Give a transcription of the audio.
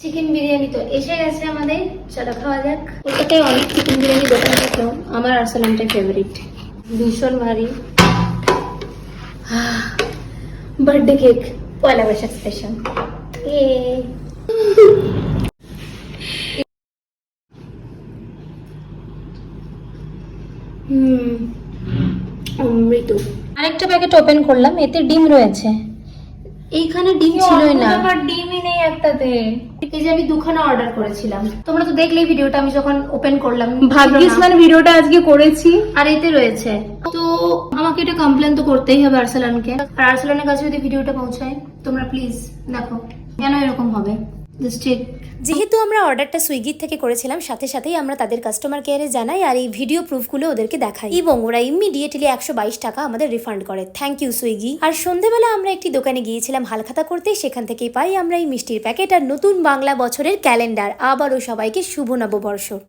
Chicken biryani তো এসে গেছে আমাদের, চলো খাওয়া যাক। ওটাতে অনেক চিকেন বিরিয়ানি দোকান আছে, আমার আরসালানটাই ফেভারিট, ভীষণ ভারী। বার্থডে কেক, পয়লা বৈশাখ স্পেশাল। অমৃত। আরেকটা প্যাকেট ওপেন করলাম, এতে ডিম রয়েছে। এইখানে ডিম ছিলই না, আবার ডিমই নেই একটাতে। এই যে আমি দুখানা অর্ডার করেছিলাম, তোমরা তো দেখলেই ভিডিওটা আমি যখন ওপেন করলাম। ভাগ্যিস মানে ভিডিওটা আজকে করেছি। আর এতে রয়েছে, তো আমাকে এটা কমপ্লেন তো করতেই হবে আরসালানকে। আর আরসালানের কাছে যদি ভিডিওটা পৌঁছায়, তোমরা প্লিজ দেখো কেন এরকম হবে। Just check. যেহেতু আমরা অর্ডারটা সুইগির থেকে করেছিলাম, সাথে সাথেই আমরা তাদের কাস্টমার কেয়ারে জানাই আর এই ভিডিও প্রুফগুলো ওদেরকে দেখাই, এবং ওরা ইমিডিয়েটলি 122 টাকা আমাদের রিফান্ড করে। Thank you Swiggy. আর সন্ধ্যেবেলা আমরা একটি দোকানে গিয়েছিলাম হালখাতা করতে, সেখান থেকেই পাই আমরা এই মিষ্টির প্যাকেট আর নতুন বাংলা বছরের ক্যালেন্ডার। আবারও সবাইকে শুভ নববর্ষ।